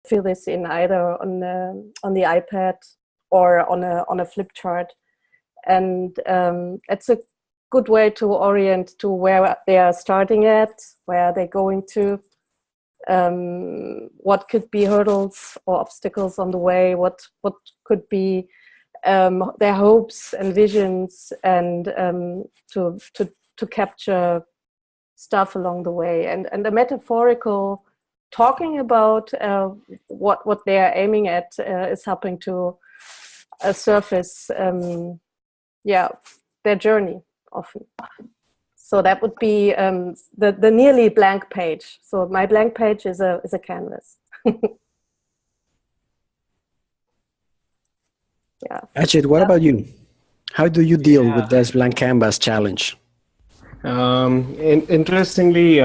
fill this in either on the iPad or on a flip chart, and it's a good way to orient to where they are starting at, where they're going to, what could be hurdles or obstacles on the way, what could be their hopes and visions, and to capture stuff along the way, and the metaphorical talking about what they are aiming at is helping to surface their journey often. So that would be the nearly blank page. So my blank page is a canvas. Yeah. Ajit, what about you? How do you deal with this blank canvas challenge? Interestingly,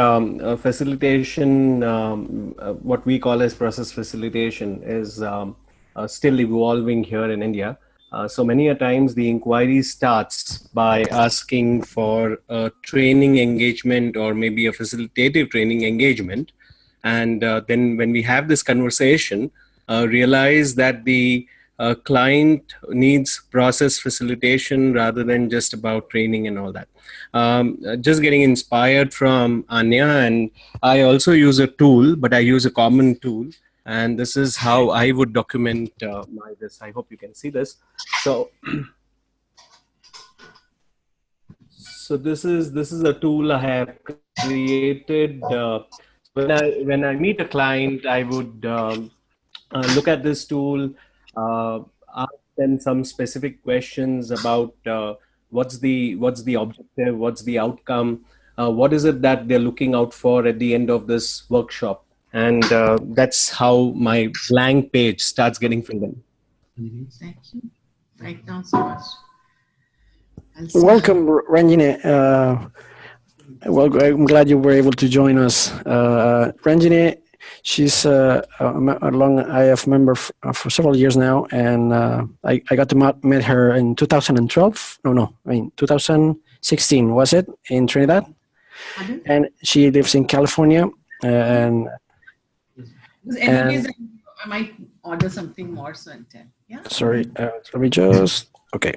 facilitation, what we call as process facilitation, is still evolving here in India. So many a times the inquiry starts by asking for a training engagement or maybe a facilitative training engagement. And then when we have this conversation, realize that the client needs process facilitation rather than just about training and all that. Just getting inspired from Anja, and I also use a tool, but I use a common tool. And this is how I would document this. I hope you can see this. So, this is a tool I have created. When I meet a client, I would look at this tool, ask them some specific questions about what's the objective, what's the outcome, what is it that they're looking out for at the end of this workshop. And that's how my blank page starts getting filled in. Thank you. Right down so much. Welcome, Rangineh. Well, I'm glad you were able to join us. Rangineh, she's a long IF member for several years now, and I got to meet her in 2012. No, I mean 2016, was it, in Trinidad? And she lives in California, and anyways, I might order something more, so I'll tell. Yeah. Sorry, let me just, okay.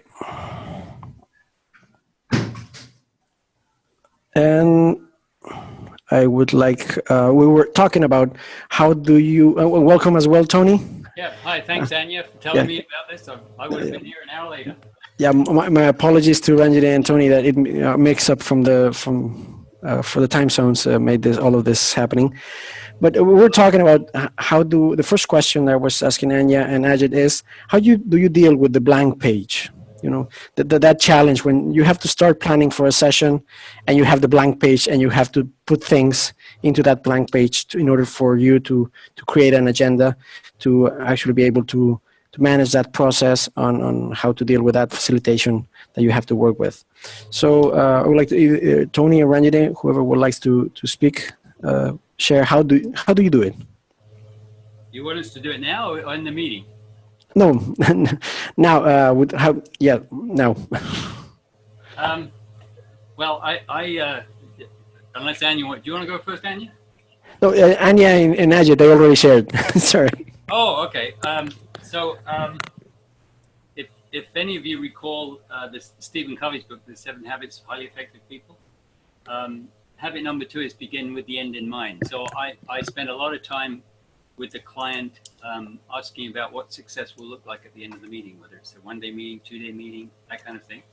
And I would like, we were talking about how do you, welcome as well, Tony. Yeah, hi, thanks Anja for telling me about this. I would have been here an hour later. Yeah, my apologies to Rangineh and Tony that it makes up for the time zones made all of this happening. But we were talking about the first question that I was asking Anja and Ajit is, how do you deal with the blank page? You know, that challenge when you have to start planning for a session and you have the blank page and you have to put things into that blank page in order for you to create an agenda, to actually be able to manage that process on how to deal with that facilitation that you have to work with. So I would like to, Tony or Rangineh, whoever would like to speak, share how do you do it? You want us to do it now or in the meeting? No, now now. Well, I unless Anja, do you want to go first, Anja? No, Anja and Ajit, they already shared. Sorry. Oh, okay. If any of you recall this Stephen Covey's book, The 7 Habits of Highly Effective People, habit number 2 is begin with the end in mind. So I spend a lot of time with the client asking about what success will look like at the end of the meeting, whether it's a 1-day meeting, 2-day meeting, that kind of thing.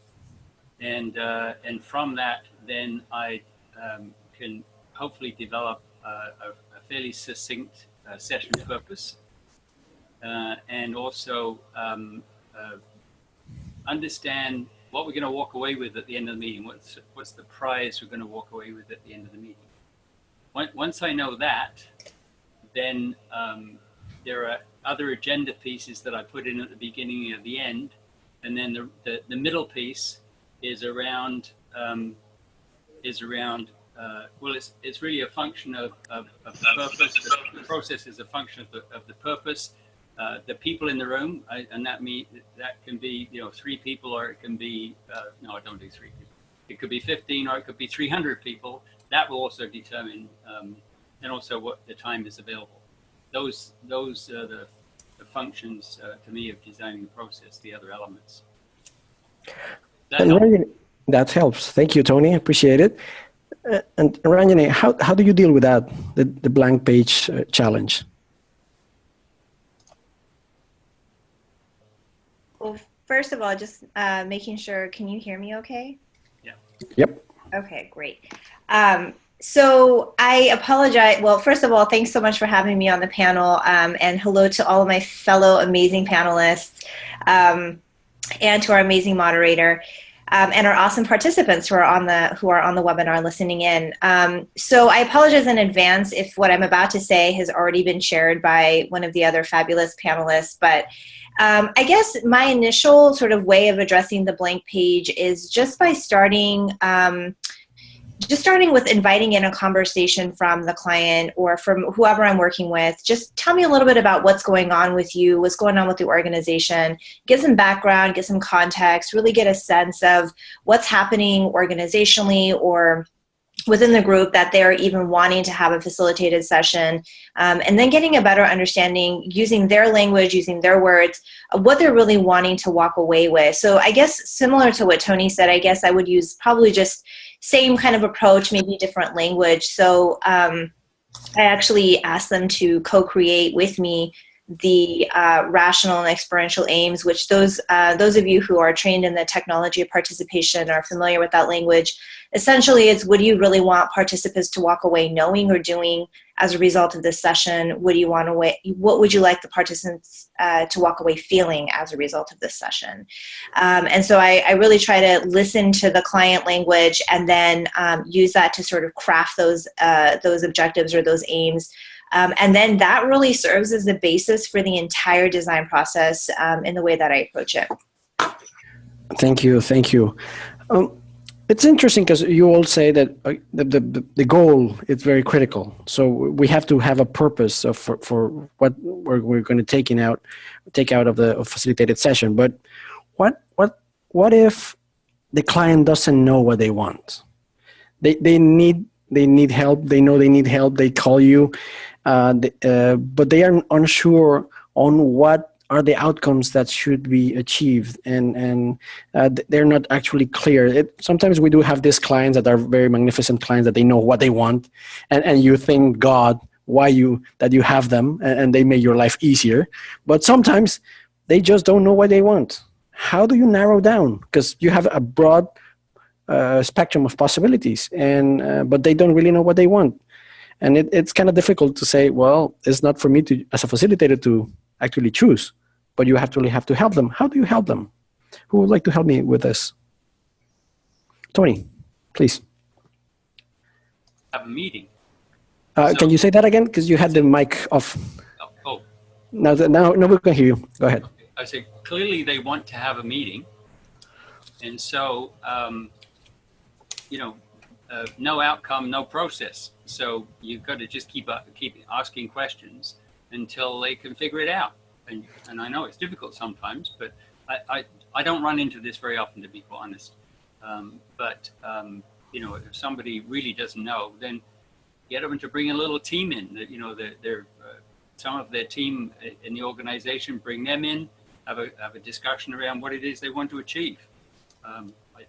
And from that, then I can hopefully develop a fairly succinct session purpose, and also understand what we're going to walk away with at the end of the meeting. What's the prize we're going to walk away with at the end of the meeting? Once I know that, then there are other agenda pieces that I put in at the beginning and at the end, and then the middle piece is around well, it's really a function of the purpose. The process is a function of the purpose. The people in the room, and that can be 3 people, or it can be no, I don't do 3 people. It could be 15, or it could be 300 people. That will also determine, and also what the time is available. those are the functions to me of designing the process, the other elements. That helps. Thank you, Tony. Appreciate it. And Rangineh, how do you deal with that, the blank page challenge? Well, first of all, just making sure, can you hear me okay? Yeah. Yep. Okay, great. So I apologize. Well, first of all, thanks so much for having me on the panel, and hello to all of my fellow amazing panelists, and to our amazing moderator, and our awesome participants who are on the webinar listening in. So I apologize in advance if what I'm about to say has already been shared by one of the other fabulous panelists, but I guess my initial sort of way of addressing the blank page is just by starting with inviting in a conversation from the client or from whoever I'm working with. Just tell me a little bit about what's going on with you, what's going on with the organization, get some background, get some context, really get a sense of what's happening organizationally or within the group that they're even wanting to have a facilitated session, and then getting a better understanding using their language, using their words, what they're really wanting to walk away with. So I guess similar to what Tony said, I guess I would use probably just same kind of approach, maybe different language. So I actually asked them to co-create with me the rational and experiential aims, which those of you who are trained in the technology of participation are familiar with that language. Essentially, it's what do you really want participants to walk away knowing or doing as a result of this session? What would you like the participants to walk away feeling as a result of this session? And so I really try to listen to the client language and then use that to sort of craft those objectives or those aims. And then that really serves as the basis for the entire design process in the way that I approach it. Thank you. Thank you. It's interesting because you all say that the goal is very critical. So we have to have a purpose for what we're going to take out of the facilitated session. But what if the client doesn't know what they want? They need help. They know they need help. They call you, but they are unsure on what are the outcomes that should be achieved, and they're not actually clear. Sometimes we do have these clients that are very magnificent clients that they know what they want, and you thank God that you have them, and they make your life easier. But sometimes they just don't know what they want. How do you narrow down? Because you have a broad spectrum of possibilities, but they don't really know what they want, and it's kind of difficult to say, well, it's not for me to, as a facilitator, to actually choose, but you have to help them. How do you help them? Who would like to help me with this? Tony, please. Have a meeting. Can you say that again? Because you had the mic off. Oh. Now we can hear you. Go ahead. I say clearly they want to have a meeting, and so no outcome, no process. So you've got to just keep asking questions until they can figure it out. And I know it's difficult sometimes, but I don't run into this very often, to be quite honest. If somebody really doesn't know, then get them to bring a little team in. Some of their team in the organization, bring them in, have a discussion around what it is they want to achieve.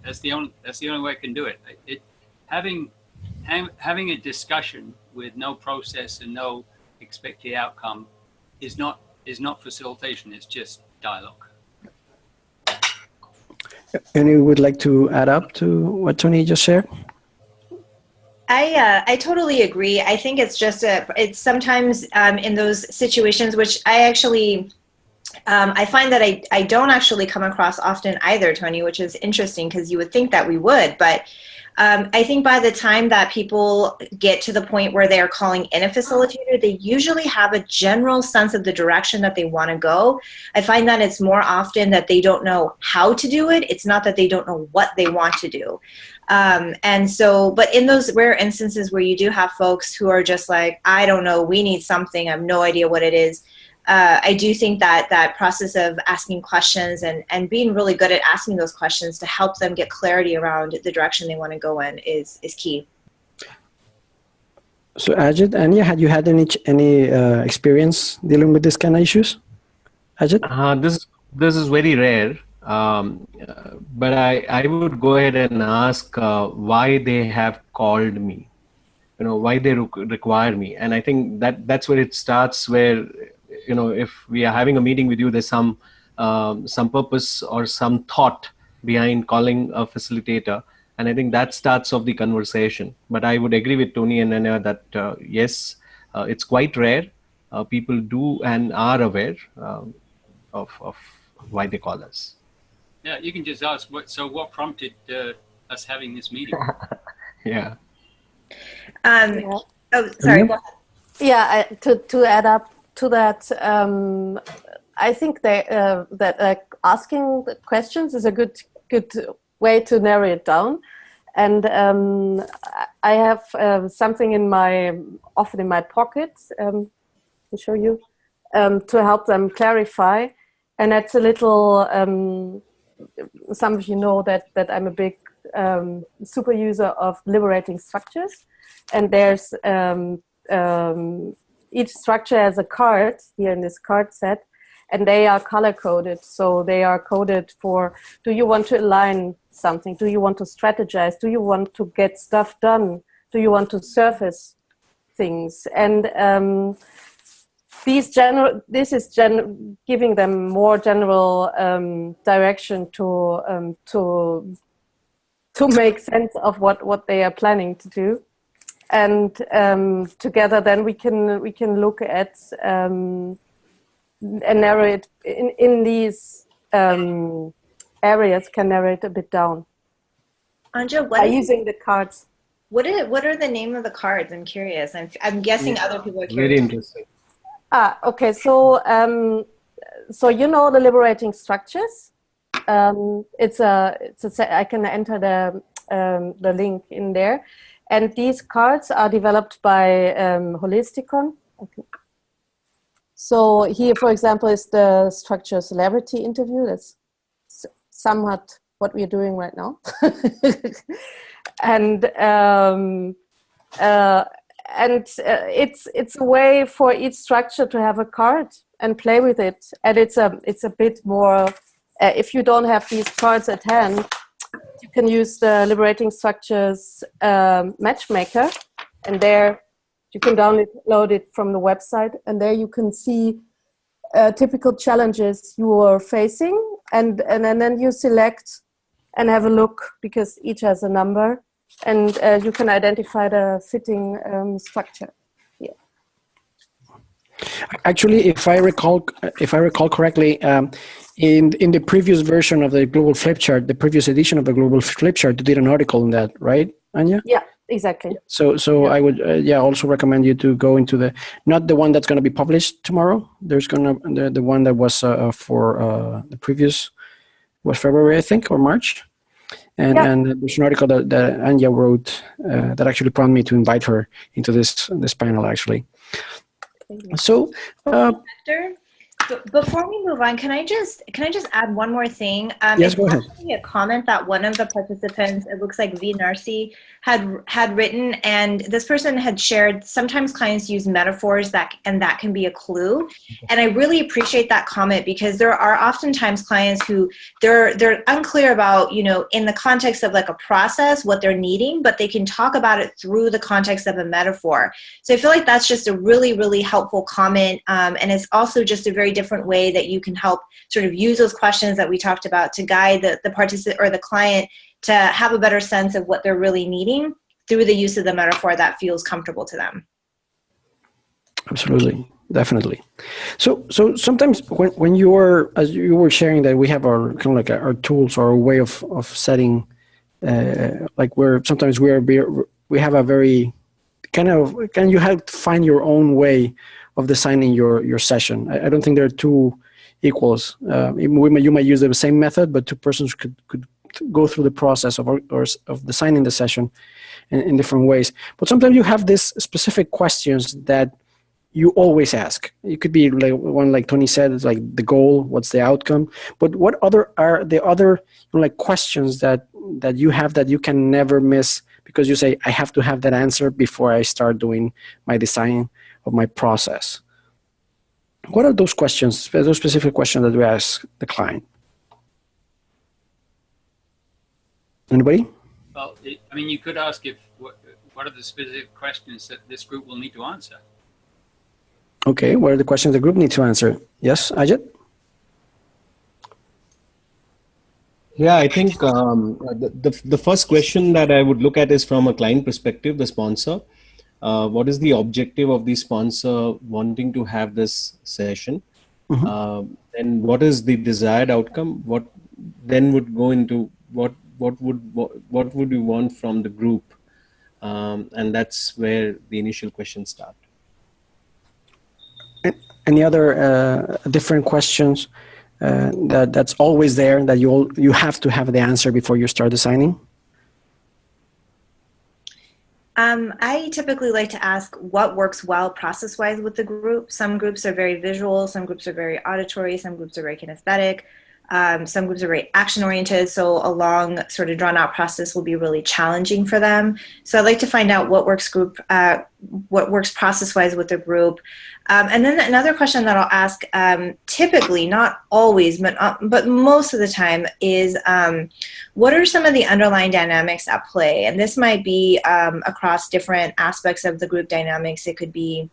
That's the only way I can do it. Having a discussion with no process and no expected outcome is not facilitation. It's just dialogue. Any would like to add up to what Tony just shared? I totally agree. I think it's just it's sometimes in those situations, which I actually I find that I don't actually come across often either, Tony, which is interesting because you would think that we would, but I think by the time that people get to the point where they're calling in a facilitator, they usually have a general sense of the direction that they want to go. I find that it's more often that they don't know how to do it. It's not that they don't know what they want to do. But in those rare instances where you do have folks who are just like, I don't know, we need something, I have no idea what it is. I do think that process of asking questions and being really good at asking those questions to help them get clarity around the direction they want to go in is key. So Ajit, Anja, had you had any experience dealing with this kind of issues? Ajit? This is very rare, but I would go ahead and ask why they have called me, why they require me. And I think that's where it starts, where, if we are having a meeting with you, there's some purpose or some thought behind calling a facilitator. And I think that starts off the conversation. But I would agree with Tony and Anja that yes, it's quite rare. People do and are aware of why they call us. Yeah, you can just ask what prompted us having this meeting. Yeah. Oh, sorry. Yeah, to add up to that, I think that asking the questions is a good way to narrow it down. And I have something often in my pocket to show you to help them clarify. And that's a little. Some of you know that I'm a big super user of liberating structures, and there's each structure has a card here in this card set, and they are color coded. So they are coded for: do you want to align something? Do you want to strategize? Do you want to get stuff done? Do you want to surface things? And this is giving them more general direction to make sense of what they are planning to do, and together then we can look at and narrow it in these areas, can narrow it a bit down. Anja, by using the cards. What are the name of the cards? I'm curious. I'm guessing other people are curious. Very interesting. Okay, so the liberating structures. I can enter the link in there, and these cards are developed by Holisticon. Okay. So here, for example, is the structure celebrity interview. That's somewhat what we're doing right now, and it's a way for each structure to have a card and play with it. And it's a bit more, if you don't have these cards at hand, you can use the Liberating Structures Matchmaker, and there you can download it from the website, and there you can see typical challenges you are facing, and then you select and have a look, because each has a number. And you can identify the fitting structure. Yeah. Actually, if I recall correctly, in the previous version of the global flip chart, the previous edition of the global flip chart, you did an article on that, right, Anja? Yeah, exactly. So yeah. I would also recommend you to go into not the one that's going to be published tomorrow. There's the one that was for the previous was February, I think, or March. And there's an article that Anja wrote that actually prompted me to invite her into this panel, actually. So, before we move on, can I just add one more thing? Yes, go ahead. A comment that one of the participants, it looks like V. Narcy, had written, and this person had shared. Sometimes clients use metaphors that can be a clue, and I really appreciate that comment, because there are oftentimes clients who they're unclear about, in the context of like a process, what they're needing, but they can talk about it through the context of a metaphor. So I feel like that's just a really, really helpful comment, and it's also just a very different way that you can help sort of use those questions that we talked about to guide the participant or the client to have a better sense of what they're really needing through the use of the metaphor that feels comfortable to them. Absolutely, definitely. So sometimes when as you were sharing that we have our kind of like our tools or a way of setting, like sometimes we have a very you have to find your own way of designing your session. I don't think there are two equals. You might use the same method, but two persons could go through the process of designing the session in different ways. But sometimes you have these specific questions that you always ask. It could be like one, like Tony said, it's like the goal, what's the outcome. But what are the other like questions that you have that you can never miss because you say, I have to have that answer before I start doing my design of my process. What are those questions, those specific questions that we ask the client? Anybody? Well, I mean, you could ask what are the specific questions that this group will need to answer? Okay, what are the questions the group needs to answer? Yes, Ajit? Yeah, I think the first question that I would look at is from a client perspective, the sponsor. What is the objective of the sponsor wanting to have this session? And what is the desired outcome? What then would go into what would you want from the group? And that's where the initial questions start. Any other different questions that's always there that you have to have the answer before you start designing? I typically like to ask what works well process-wise with the group. Some groups are very visual, some groups are very auditory, some groups are very kinesthetic, some groups are very action-oriented, so a long sort of drawn-out process will be really challenging for them. So I'd like to find out what works process-wise with the group. And then another question that I'll ask, typically, not always, but most of the time, is what are some of the underlying dynamics at play? And this might be across different aspects of the group dynamics. It could be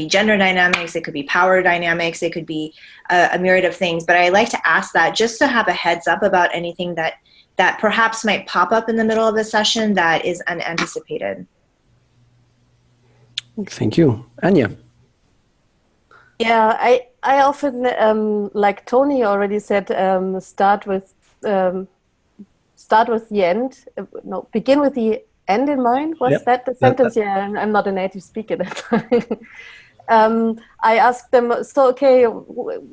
gender dynamics, it could be power dynamics, it could be a myriad of things. But I like to ask that just to have a heads up about anything that perhaps might pop up in the middle of a session that is unanticipated. Thank you. Anja? Yeah, I often, like Tony already said, start with the end. No, begin with the end in mind. Was that the sentence? Yeah, I'm not a native speaker that time. I asked them, so okay,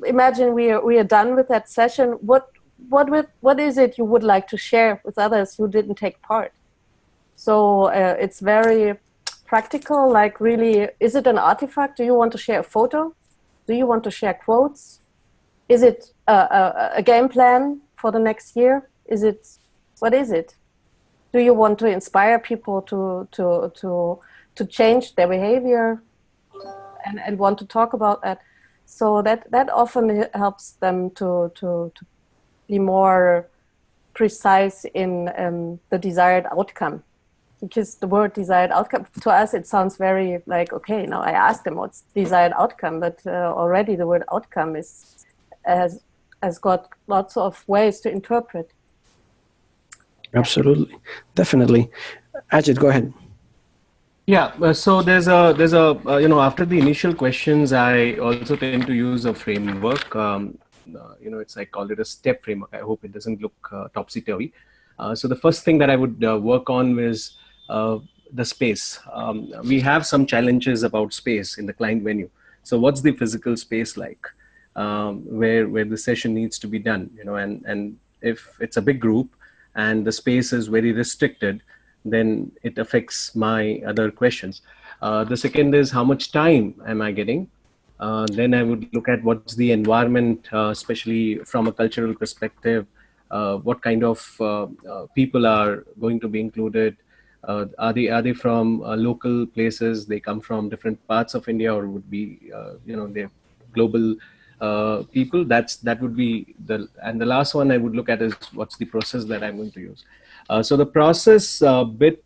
imagine we are done with that session. What is it you would like to share with others who didn't take part? So it's very practical, like really, is it an artifact? Do you want to share a photo? Do you want to share quotes? Is it a game plan for the next year? What is it? Do you want to inspire people to change their behavior and want to talk about that? So that often helps them to be more precise in the desired outcome. Because the word desired outcome, to us it sounds very like, okay, now I asked them what's desired outcome, but already the word outcome has got lots of ways to interpret. Absolutely, definitely. Ajit, go ahead. Yeah, so there's a after the initial questions, I also tend to use a framework. I call it a step framework. I hope it doesn't look topsy-turvy. So the first thing that I would work on is the space. We have some challenges about space in the client venue. So what's the physical space like where the session needs to be done? And if it's a big group and the space is very restricted, then it affects my other questions. The second is how much time am I getting? Then I would look at what's the environment, especially from a cultural perspective. What kind of people are going to be included? Are they from local places? They come from different parts of India, or would be they're global people? That would be and the last one I would look at is what's the process that I'm going to use. So the process bit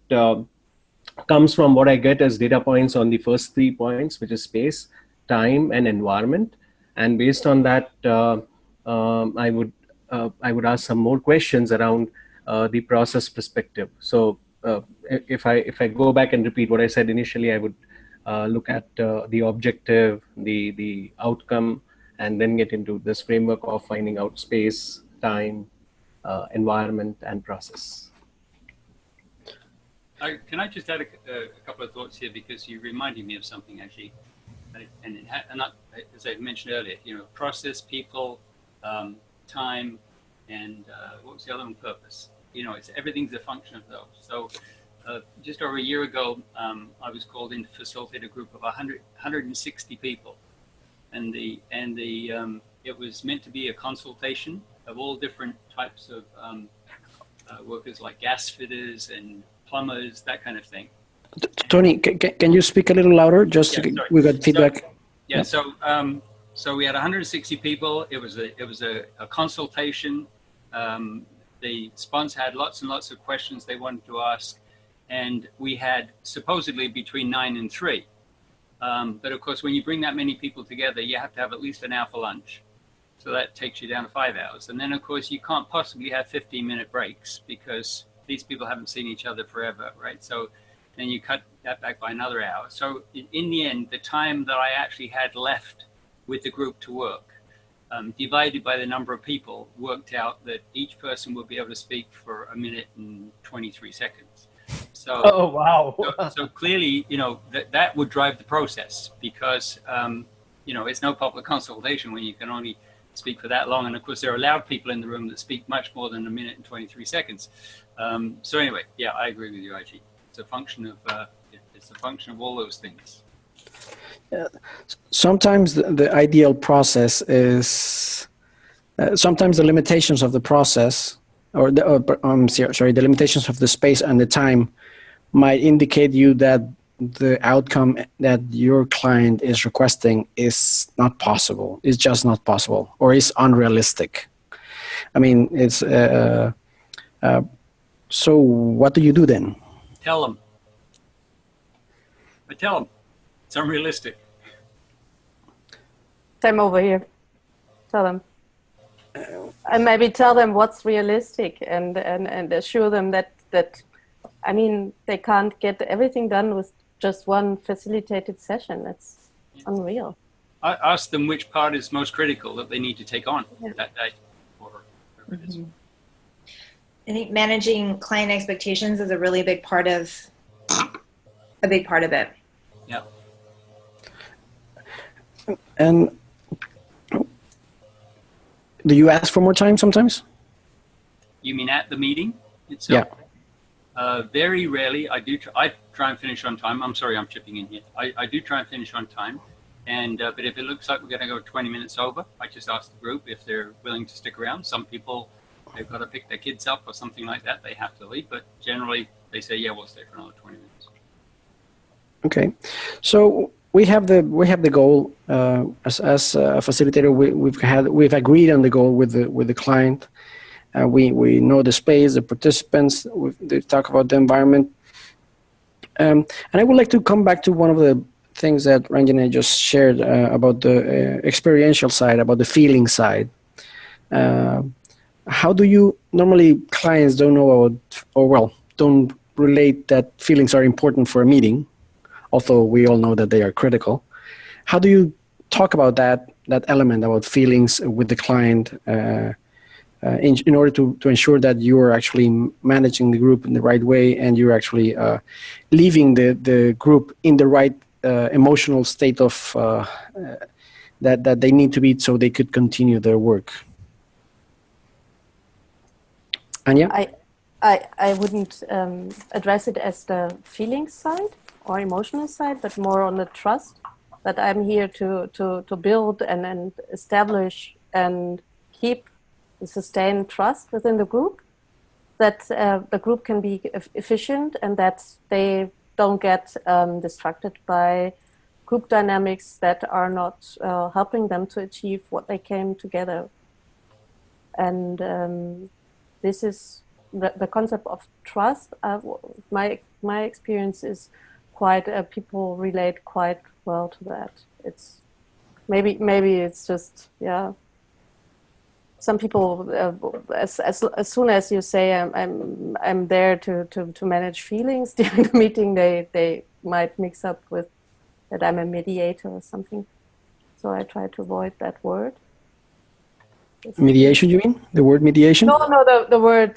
comes from what I get as data points on the first 3 points, which is space, time, and environment. And based on that, I would ask some more questions around the process perspective. So if I go back and repeat what I said initially, I would look at the objective, the outcome, and then get into this framework of finding out space, time, environment, and process. Can I just add a couple of thoughts here, because you reminded me of something actually, and not, as I mentioned earlier, process, people, time, and what was the other one? Purpose. Everything's a function of those. So just over a year ago, I was called in to facilitate a group of 160 people, and it was meant to be a consultation of all different types of workers, like gas fitters and plumbers, that kind of thing. Tony, can you speak a little louder? Just we got feedback. So we had 160 people. It was a consultation. The sponsor had lots and lots of questions they wanted to ask, and we had supposedly between 9 and 3. But of course, when you bring that many people together, you have to have at least an hour for lunch. So that takes you down to 5 hours. And then, of course, you can't possibly have 15-minute breaks because these people haven't seen each other forever, right? So then you cut that back by another hour. So in the end, the time that I actually had left with the group to work, divided by the number of people, worked out that each person would be able to speak for 1 minute and 23 seconds. So, oh, wow. So clearly, you know, that would drive the process because, you know, it's no public consultation when you can only speak for that long. And of course, there are loud people in the room that speak much more than 1 minute and 23 seconds. So anyway, yeah, I agree with you, Ajit. It's a function of all those things. Sometimes the ideal process is sometimes the limitations of the process, or the limitations of the space and the time might indicate you that the outcome that your client is requesting is not possible. It's just not possible, or is unrealistic. I mean, it's so what do you do then? Tell them. But tell them it's unrealistic. Time over here. Tell them. And maybe tell them what's realistic and assure them that I mean, they can't get everything done with just one facilitated session. It's unreal. I ask them which part is most critical that they need to take on that day. Or whatever it is. I think managing client expectations is a really big part of it. Yeah. And do you ask for more time sometimes? You mean at the meeting itself? Yeah. Very rarely. I try and finish on time. I'm sorry, I'm chipping in here. I do try and finish on time. And but if it looks like we're going to go 20 minutes over, I just ask the group if they're willing to stick around. Some people, they've got to pick their kids up or something like that. They have to leave. But generally, they say, yeah, we'll stay for another 20 minutes. Okay. So we have the goal as a facilitator. We've agreed on the goal with the client. We know the space, the participants. They talk about the environment. And I would like to come back to one of the things that Rangineh just shared about the experiential side, about the feeling side. How do you normally clients don't know about, or well, don't relate that feelings are important for a meeting, although we all know that they are critical. How do you talk about that element about feelings with the client in order to ensure that you are actually managing the group in the right way and you're actually leaving the group in the right emotional state of that they need to be so they could continue their work? Anja? I wouldn't address it as the feelings side or emotional side, but more on the trust that I'm here to build and establish and keep and sustain trust within the group, that the group can be efficient and that they don't get distracted by group dynamics that are not helping them to achieve what they came together. And this is the concept of trust. My experience is quite people relate quite well to that. It's maybe it's just some people as soon as you say I'm there to manage feelings during the meeting, they might mix up with that I'm a mediator or something. So I try to avoid that word. Mediation, you mean? The word mediation? No, the word,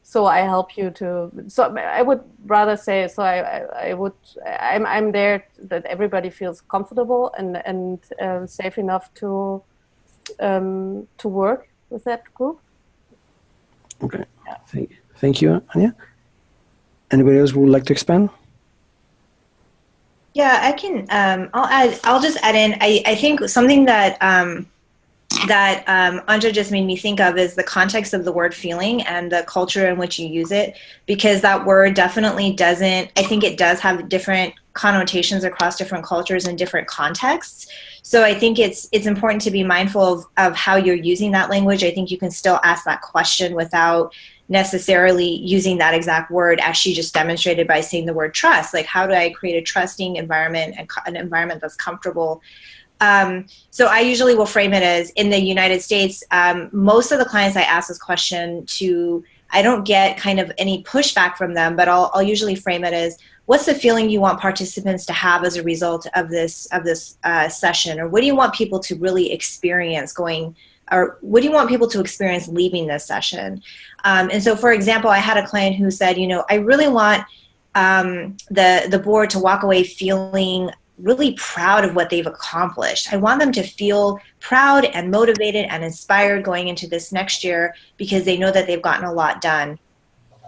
so I help you to, so I would rather say, so I'm there that everybody feels comfortable and safe enough to work with that group. Okay, thank you, Anja. Anybody else would like to expand? Yeah, I can, I'll just add in, I think something that that Anja just made me think of is the context of the word feeling and the culture in which you use it, because that word definitely doesn't, I think it does have different connotations across different cultures and different contexts. So I think it's important to be mindful of how you're using that language. I think you can still ask that question without necessarily using that exact word, as she just demonstrated by saying the word trust. Like, how do I create a trusting environment and an environment that's comfortable? So I usually will frame it as, in the United States, most of the clients I ask this question to, I don't get kind of any pushback from them, but I'll usually frame it as, what's the feeling you want participants to have as a result of this session? Or what do you want people to really experience going, or what do you want people to experience leaving this session? And so, for example, I had a client who said, you know, I really want the board to walk away feeling really proud of what they've accomplished. I want them to feel proud and motivated and inspired going into this next year, because they know that they've gotten a lot done.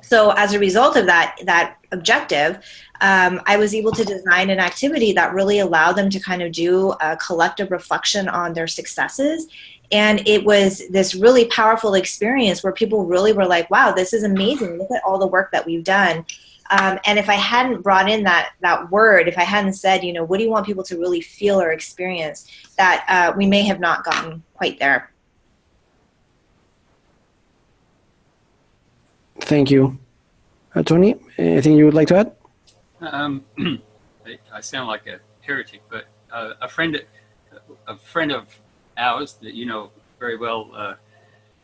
So as a result of that objective, I was able to design an activity that really allowed them to kind of do a collective reflection on their successes. And it was this really powerful experience where people really were like, wow, this is amazing. Look at all the work that we've done. And if I hadn't brought in that word, if I hadn't said, you know, what do you want people to really feel or experience, that we may have not gotten quite there. Thank you. Tony, anything you would like to add? I sound like a heretic, but a friend of ours that you know very well,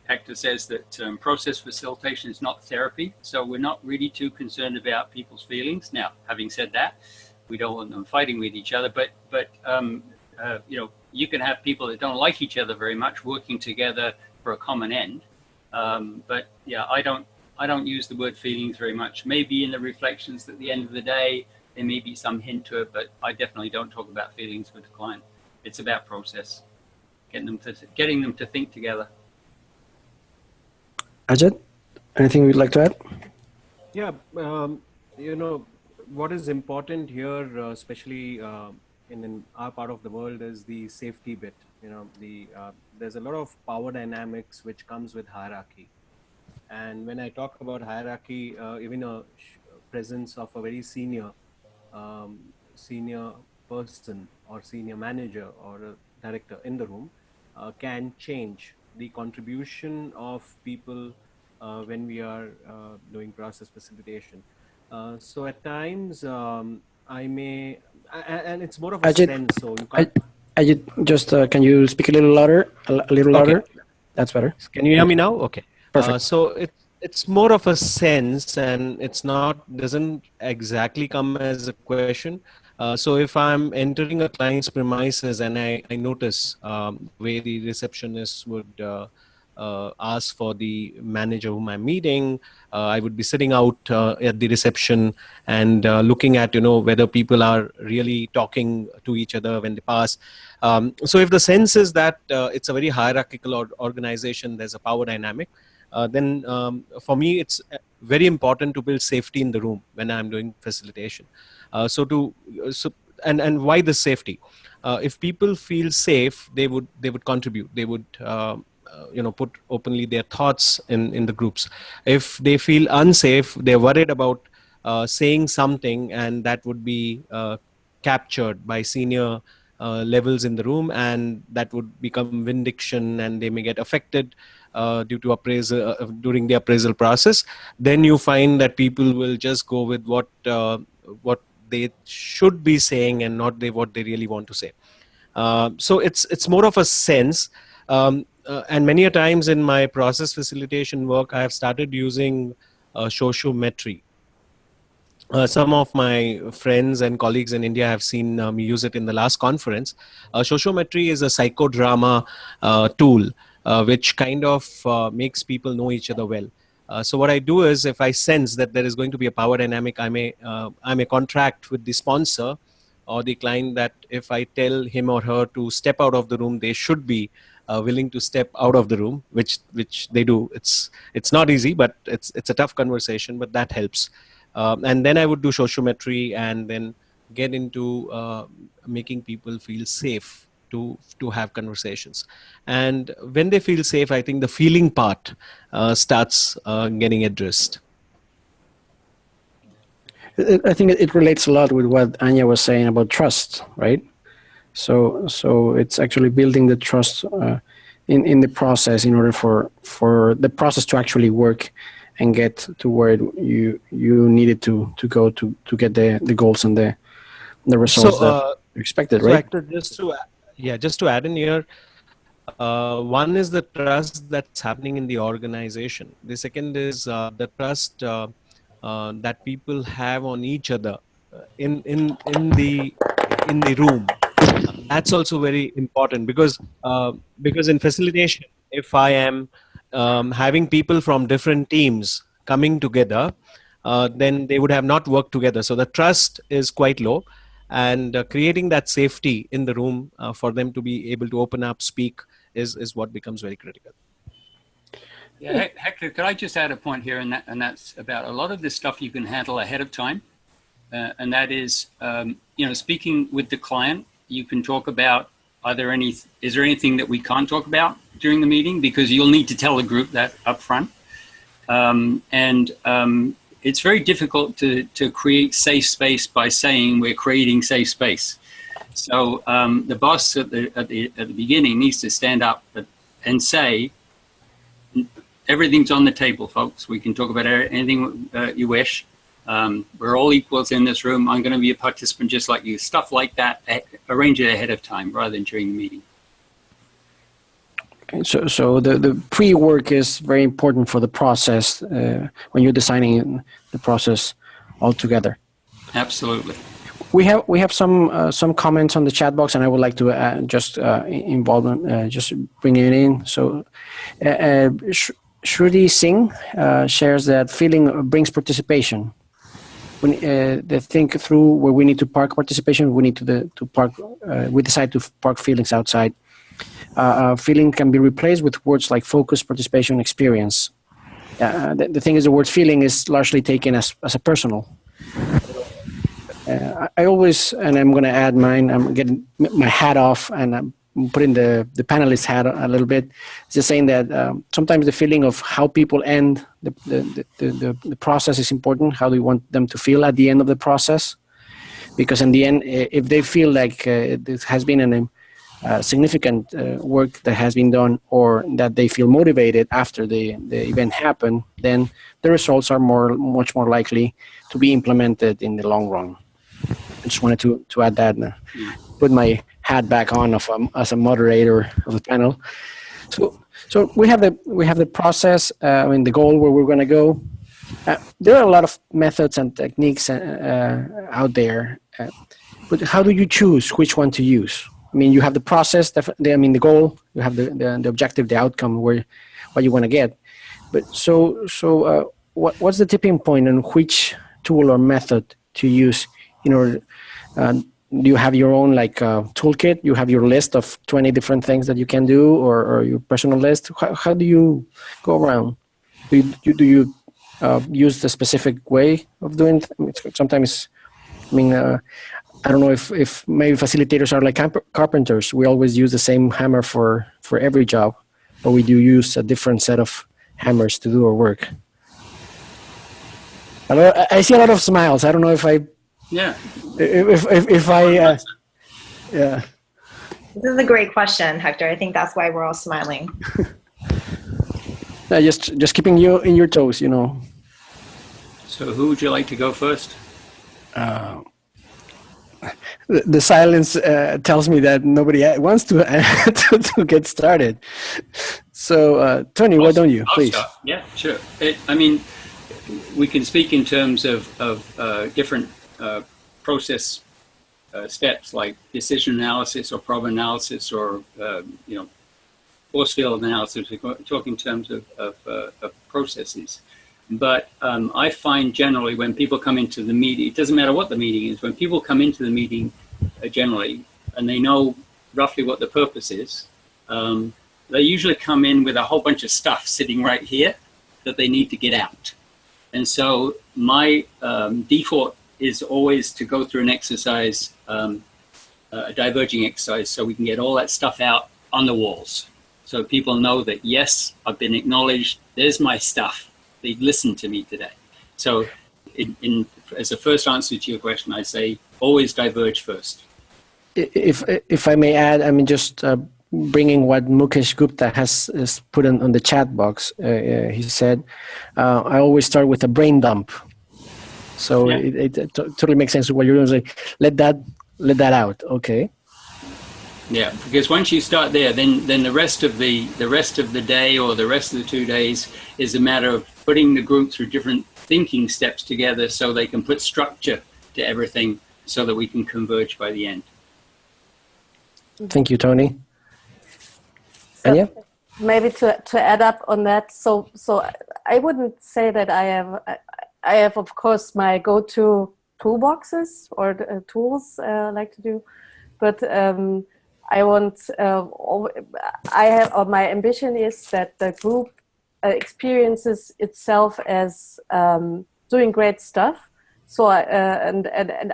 Hector, says that process facilitation is not therapy, so we're not really too concerned about people's feelings. Now, having said that, we don't want them fighting with each other, but you know, you can have people that don't like each other very much working together for a common end. But yeah, I don't use the word feelings very much. Maybe in the reflections at the end of the day, there may be some hint to it, but I definitely don't talk about feelings with the client. It's about process, getting them to think together. Ajit, anything you'd like to add? Yeah, you know, what is important here, especially in our part of the world, is the safety bit. You know, there's a lot of power dynamics which comes with hierarchy. And when I talk about hierarchy, even a presence of a very senior person or senior manager or a director in the room can change the contribution of people when we are doing process facilitation. So at times I may, and it's more of a Ajit, sense. So you can't. Ajit, just can you speak a little louder? A little louder. Okay. That's better. Can you hear me now? Okay. Perfect. So it's more of a sense, and it's doesn't exactly come as a question. So if I'm entering a client's premises and I notice the way the receptionist would ask for the manager whom I'm meeting, I would be sitting out at the reception and looking at, you know, whether people are really talking to each other when they pass. So if the sense is that it's a very hierarchical organization, there's a power dynamic, then for me, it's very important to build safety in the room when I'm doing facilitation. And why the safety? If people feel safe, they would contribute. They would you know, put openly their thoughts in the groups. If they feel unsafe, they're worried about saying something, and that would be captured by senior levels in the room, and that would become vindication, and they may get affected due to appraisal during the appraisal process. Then you find that people will just go with what they should be saying and not what they really want to say. So it's more of a sense. And many a times in my process facilitation work, I have started using sociometry. Some of my friends and colleagues in India have seen me use it in the last conference. Sociometry is a psychodrama tool which kind of makes people know each other well. So what I do is, if I sense that there is going to be a power dynamic, I may contract with the sponsor or the client that if I tell him or her to step out of the room, they should be willing to step out of the room, which they do. It's not easy, but it's a tough conversation, but that helps. And then I would do sociometry and then get into making people feel safe to have conversations. And when they feel safe, I think the feeling part starts getting addressed. I think it relates a lot with what Anja was saying about trust, right? So it's actually building the trust in the process in order for the process to actually work and get to where you needed to go to get the goals and the results that you expected, right? So Hector, just to add in here, one is the trust that's happening in the organization. The second is the trust that people have on each other in the room. That's also very important because in facilitation, if I am having people from different teams coming together, then they would have not worked together. So the trust is quite low, and creating that safety in the room for them to be able to open up, speak is what becomes very critical. Yeah, Hector, could I just add a point here, and that's about a lot of this stuff you can handle ahead of time, and that is, speaking with the client, you can talk about, is there anything that we can't talk about during the meeting? Because you'll need to tell the group that up front. It's very difficult to create safe space by saying we're creating safe space. So the boss at the beginning needs to stand up and say, everything's on the table, folks. We can talk about anything you wish. We're all equals in this room. I'm going to be a participant just like you. Stuff like that, arrange it ahead of time rather than during the meeting. Okay, so the pre-work is very important for the process when you're designing the process altogether. Absolutely. We have some comments on the chat box, and I would like to just bring it in. So Shruti Singh shares that feeling brings participation. When they think through where we need to park participation, we need to park. We decide to park feelings outside. Feeling can be replaced with words like focus, participation, experience. The thing is, the word feeling is largely taken as a personal. I always, and I'm going to add mine, I'm getting my hat off and I'm putting the panelist hat a little bit. Just saying that sometimes the feeling of how people end the process is important. How do you want them to feel at the end of the process? Because in the end, if they feel like this has been significant work that has been done, or that they feel motivated after the event happened, then the results are much more likely to be implemented in the long run. I just wanted to add that, put my hat back on as a moderator of the panel. So we have the process, the goal where we're going to go. There are a lot of methods and techniques out there, but how do you choose which one to use? I mean, you have the process, the goal, you have the objective, the outcome, what you want to get. But so what's the tipping point on which tool or method to use in order? Do you have your own toolkit? You have your list of 20 different things that you can do, or your personal list? How do you go around? Do you use the specific way of doing? Sometimes, I don't know if maybe facilitators are like carpenters. We always use the same hammer for every job, but we do use a different set of hammers to do our work. I see a lot of smiles. I don't know if I. Yeah. If I. Yeah. This is a great question, Hector. I think that's why we're all smiling. Just keeping you in your toes, So who would you like to go first? The silence tells me that nobody wants to get started. So, Tony, why don't you, please? Yeah, sure. We can speak in terms of different process steps like decision analysis or problem analysis or force field analysis. We talk in terms of processes. But I find generally when people come into the meeting, it doesn't matter what the meeting is, when people come into the meeting generally, and they know roughly what the purpose is, they usually come in with a whole bunch of stuff sitting right here that they need to get out. And so my default is always to go through an exercise a diverging exercise so we can get all that stuff out on the walls. So people know that, yes, I've been acknowledged. There's my stuff. They've listened to me today. So as a first answer to your question, I say always diverge first. If I may add, I mean, just bringing what Mukesh Gupta has put on the chat box. He said, I always start with a brain dump. So yeah. it totally makes sense to what you're doing. Like, let that out. Okay. Yeah, because once you start there, then the rest of the day or the rest of the 2 days is a matter of putting the group through different thinking steps together so they can put structure to everything so that we can converge by the end. Thank you, Tony. So Anja? Maybe to add up on that, so I wouldn't say that I have of course my go-to toolboxes or tools I like to do, but my ambition is that the group experiences itself as doing great stuff. So and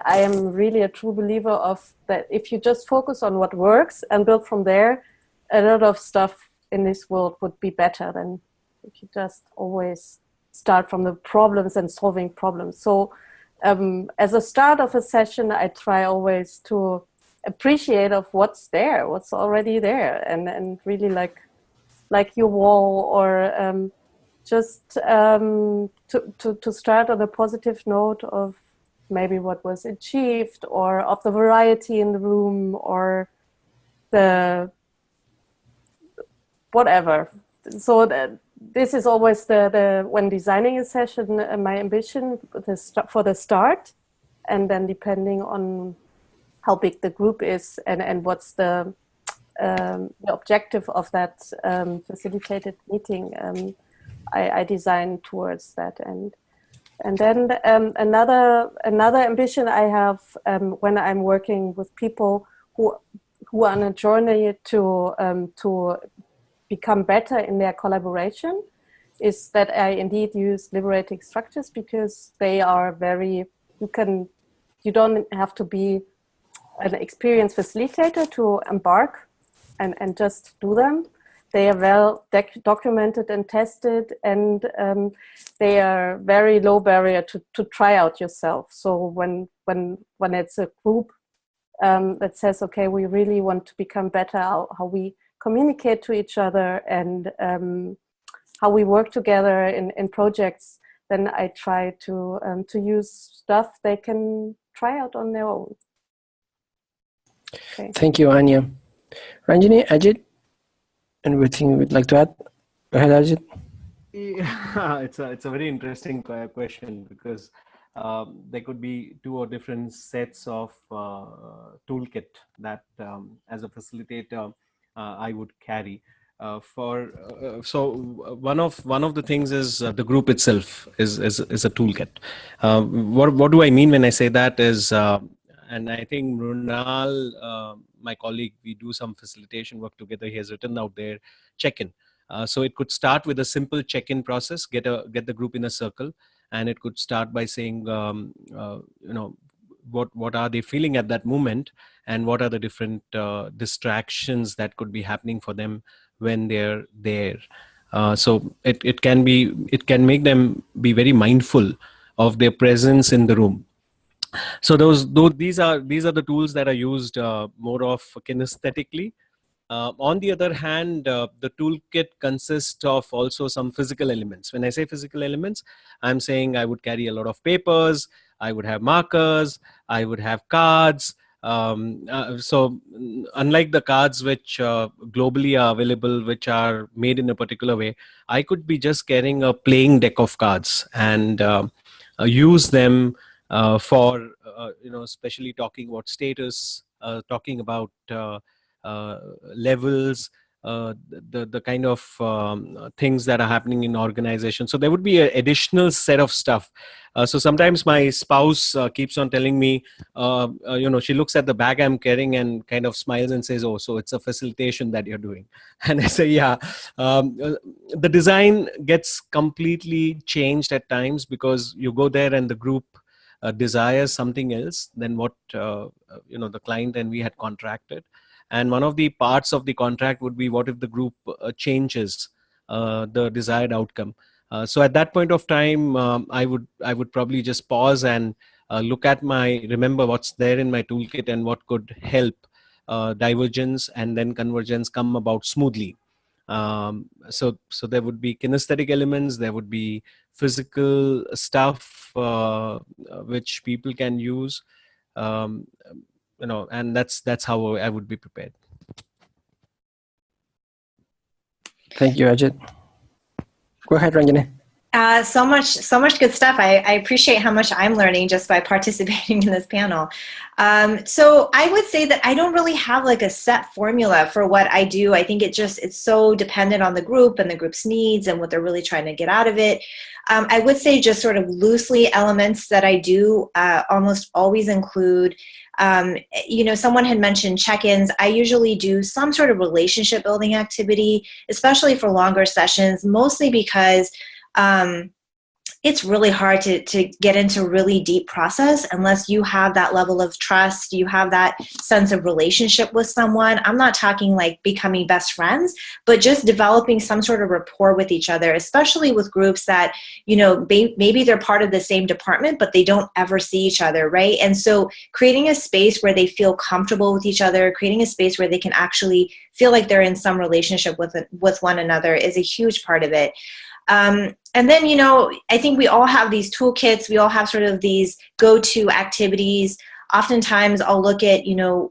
I am really a true believer of that. If you just focus on what works and build from there, a lot of stuff in this world would be better than if you just always start from the problems and solving problems. So as a start of a session, I try always to appreciate of what's there, what's already there, and really like your wall, or just to start on a positive note of maybe what was achieved, or of the variety in the room, or the whatever. So this is always the when designing a session, my ambition for the start, and then depending on how big the group is and what's the objective of that facilitated meeting, I design towards that end. And then another ambition I have when I'm working with people who are on a journey to become better in their collaboration is that I indeed use liberating structures, because they are very, you don't have to be an experienced facilitator to embark and just do them. They are well documented and tested, and they are very low barrier to try out yourself. So when it's a group that says, okay, we really want to become better, how we communicate to each other, and how we work together in projects, then I try to use stuff they can try out on their own. Okay. Thank you, Anja. Rangineh, Ajit, anything you would like to add? Go ahead, Ajit. Yeah, it's a very interesting question, because there could be two or different sets of toolkit that as a facilitator I would carry. So one of the things is the group itself is a toolkit. What do I mean when I say that is, and I think Mrunal, my colleague, we do some facilitation work together. He has written out there, check-in. So it could start with a simple check-in process, get the group in a circle, and it could start by saying, what are they feeling at that moment, and what are the different distractions that could be happening for them when they're there. So it can make them be very mindful of their presence in the room. So these are the tools that are used more of kinesthetically. On the other hand, the toolkit consists of also some physical elements. When I say physical elements, I'm saying I would carry a lot of papers, I would have markers, I would have cards. So unlike the cards which globally are available, which are made in a particular way, I could be just carrying a playing deck of cards and use them for, especially talking about status, talking about levels, the kind of things that are happening in organizations. So there would be an additional set of stuff. So sometimes my spouse keeps on telling me, she looks at the bag I'm carrying and kind of smiles and says, oh, so it's a facilitation that you're doing. And I say, yeah. The design gets completely changed at times, because you go there and the group desires something else than what the client and we had contracted. And one of the parts of the contract would be, what if the group changes the desired outcome? So at that point of time, I would probably just pause and remember what's there in my toolkit and what could help divergence and then convergence come about smoothly. So there would be kinesthetic elements, there would be physical stuff which people can use, and that's how I would be prepared. Thank you, Ajit. Go ahead, Rangineh. So much good stuff. I appreciate how much I'm learning just by participating in this panel. So I would say that I don't really have like a set formula for what I do. I think it's so dependent on the group and the group's needs and what they're really trying to get out of it. I would say just sort of loosely elements that I do almost always include, someone had mentioned check-ins. I usually do some sort of relationship building activity, especially for longer sessions, mostly because it's really hard to get into really deep process unless you have that level of trust, you have that sense of relationship with someone. I'm not talking like becoming best friends, but just developing some sort of rapport with each other, especially with groups that, maybe they're part of the same department, but they don't ever see each other, right? And so creating a space where they feel comfortable with each other, creating a space where they can actually feel like they're in some relationship with one another is a huge part of it. And then, I think we all have these toolkits. We all have sort of these go-to activities. Oftentimes I'll look at,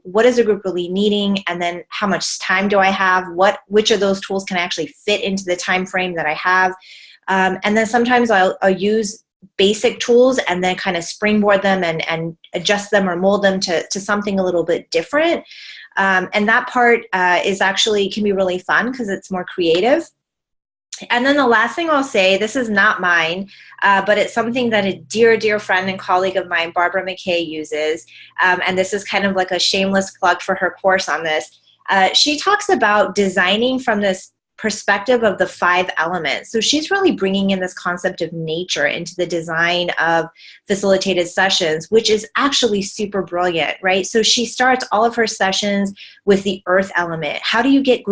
what is a group really needing? And then how much time do I have? Which of those tools can actually fit into the time frame that I have? And then sometimes I'll use basic tools and then kind of springboard them and adjust them or mold them to something a little bit different. And that part can be really fun because it's more creative. And then the last thing I'll say, this is not mine, but it's something that a dear, dear friend and colleague of mine, Barbara McKay, uses. And this is kind of like a shameless plug for her course on this. She talks about designing from this perspective of the 5 elements. So she's really bringing in this concept of nature into the design of facilitated sessions, which is actually super brilliant, right? So she starts all of her sessions with the earth element. How do you get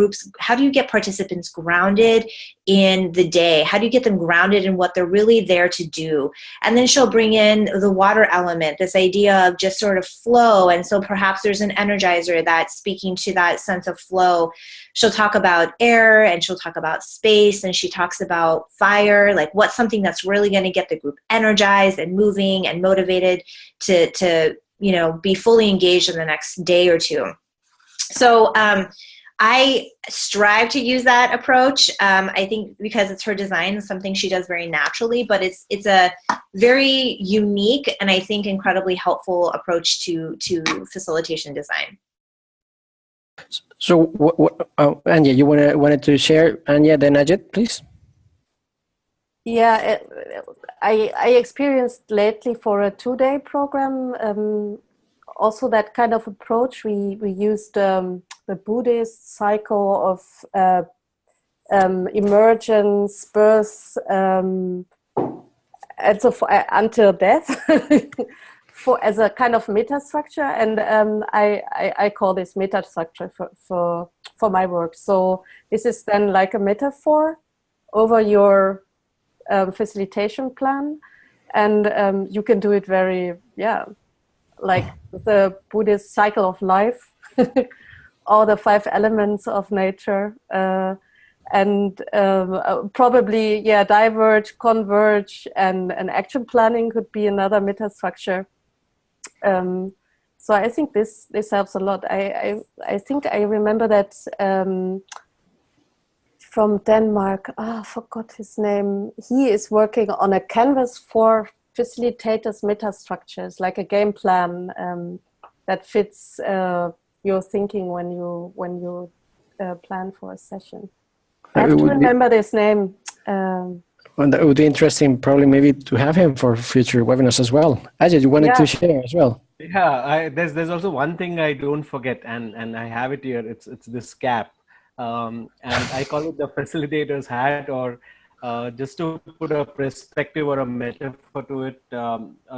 participants grounded in the day? How do you get them grounded in what they're really there to do? And then she'll bring in the water element, this idea of just sort of flow. And so perhaps there's an energizer that's speaking to that sense of flow. She'll talk about air and she'll talk about space, and she talks about fire, like what's something that's really going to get the group energized and moving and motivated to be fully engaged in the next day or two. So I strive to use that approach. I think because it's her design, it's something she does very naturally, but it's a very unique and I think incredibly helpful approach to facilitation design. So, Anja, you wanted to share? Anja, then Ajit, please. Yeah, I experienced lately for a 2-day program also that kind of approach. We used the Buddhist cycle of emergence, birth, and so until death. As a kind of meta structure, and I call this meta structure for my work. So this is then like a metaphor over your facilitation plan, and you can do it very like the Buddhist cycle of life, or the 5 elements of nature, and probably diverge, converge, and action planning could be another meta structure. So I think this helps a lot. I think I remember that from Denmark. I forgot his name. He is working on a canvas for facilitators meta structures, like a game plan that fits your thinking when you plan for a session. I have to remember this name. Well, that would be interesting, probably maybe to have him for future webinars as well. Ajit, you wanted to share as well? Yeah, there's also one thing I don't forget, and I have it here. It's this cap, and I call it the facilitator's hat, or just to put a perspective or a metaphor to it.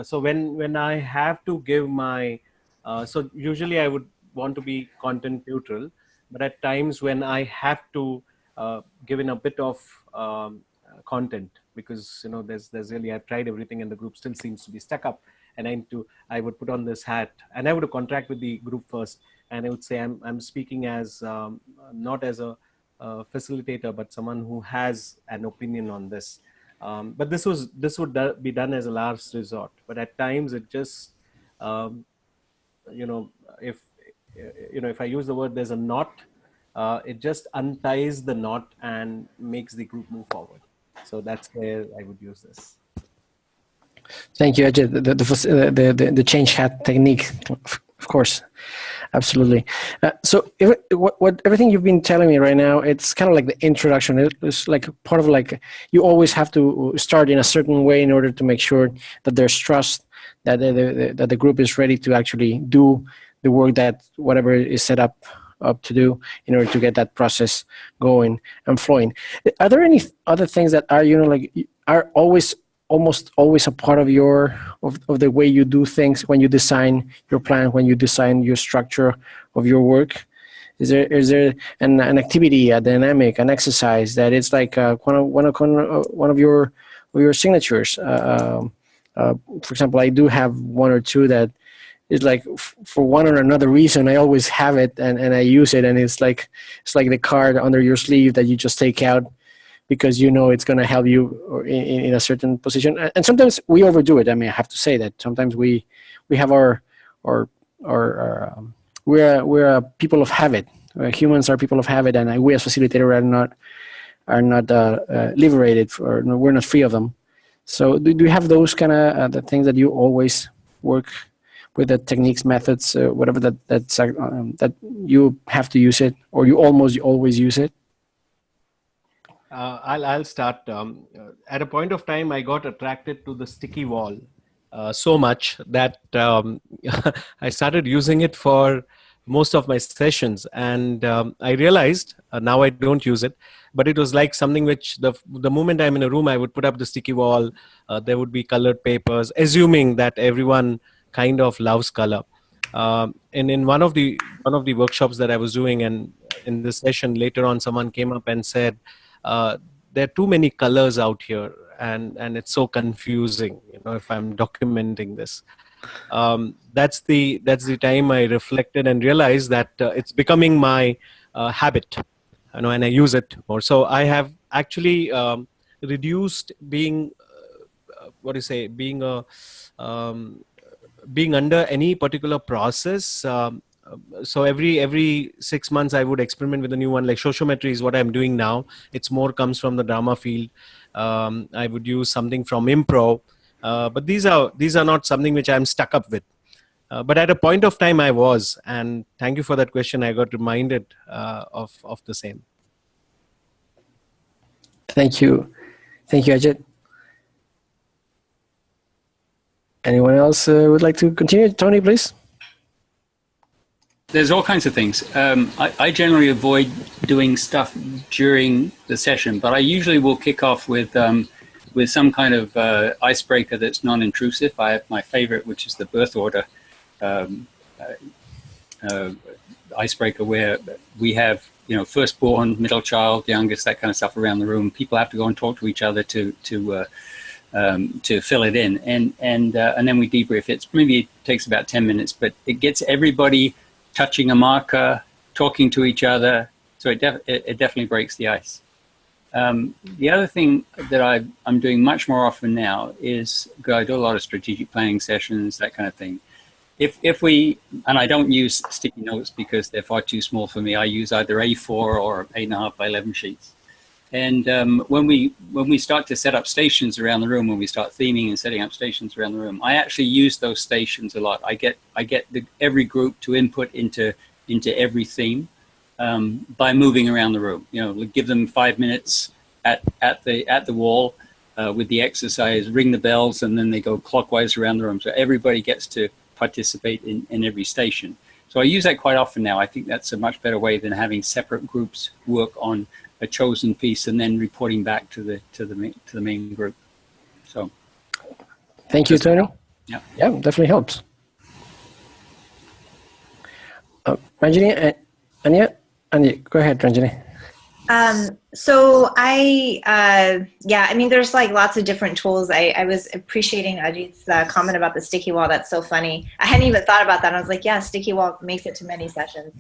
So when I have to give my, so usually I would want to be content neutral, but at times when I have to give in a bit of content, because there's really, I've tried everything and the group still seems to be stuck up, and I would put on this hat and I would contract with the group first, and I would say I'm speaking as not as a facilitator, but someone who has an opinion on this. But this would be done as a last resort. But at times it just, if I use the word, there's a knot, it just unties the knot and makes the group move forward. So that's where I would use this. Thank you, Ajit. The change hat technique, of course, absolutely. So everything you've been telling me right now, it's kind of like the introduction. It's like part of like, you always have to start in a certain way in order to make sure that there's trust, that the group is ready to actually do the work that whatever is set up to do in order to get that process going and flowing. Are there any other things that are, are almost always a part of of the way you do things when you design your plan, when you design your structure of your work? Is there an activity, a dynamic, an exercise that it's like one of your signatures? For example, I do have one or two that is like, for one or another reason, I always have it and I use it, and it's like the card under your sleeve that you just take out because it's going to help you in a certain position. And sometimes we overdo it. I mean, I have to say that sometimes we have we're a people of habit. Humans are people of habit, and we as facilitators are not liberated, or we're not free of them. So do you have those kind of the things that you always work with, the techniques, methods, whatever that you have to use it, or you almost always use it? I'll start. At a point of time, I got attracted to the sticky wall so much that I started using it for most of my sessions, and I realized now I don't use it, but it was like something which the moment I'm in a room, I would put up the sticky wall. There would be colored papers, assuming that everyone kind of loves color. And in one of the workshops that I was doing, and in this session later on, someone came up and said, there are too many colors out here, and it's so confusing, if I'm documenting this. That's the time I reflected and realized that it's becoming my habit, and I use it more. So I have actually reduced being being under any particular process. So every 6 months I would experiment with a new one. Like sociometry is what I'm doing now. It's more comes from the drama field. I would use something from improv, but these are not something which I'm stuck up with. But at a point of time I was, and thank you for that question. I got reminded of the same. Thank you, Ajit. Anyone else would like to continue? Tony, please. There's all kinds of things. I generally avoid doing stuff during the session, but I usually will kick off with some kind of icebreaker that's non-intrusive. I have my favorite, which is the birth order icebreaker, where we have firstborn, middle child, youngest, that kind of stuff around the room. People have to go and talk to each other to fill it in, and then we debrief. Maybe takes about 10 minutes, but it gets everybody touching a marker, talking to each other, so it definitely breaks the ice. The other thing that I'm doing much more often now is, I do a lot of strategic planning sessions, that kind of thing. And I don't use sticky notes because they're far too small for me. I use either A4 or 8.5 by 11 sheets. And when we start to set up stations around the room, when we start theming and setting up stations around the room, I actually use those stations a lot. I get every group to input into every theme by moving around the room. Give them 5 minutes at the wall with the exercise, ring the bells, and then they go clockwise around the room. So everybody gets to participate in every station. So I use that quite often now. I think that's a much better way than having separate groups work on a chosen piece and then reporting back to the main group. So, thank you, Tony. Yeah, yeah, definitely helps. Rangineh, Anja, go ahead, Rangineh. So I mean, there's like lots of different tools. I was appreciating Ajit's comment about the sticky wall. That's so funny. I hadn't even thought about that. I was like, yeah, sticky wall makes it to many sessions.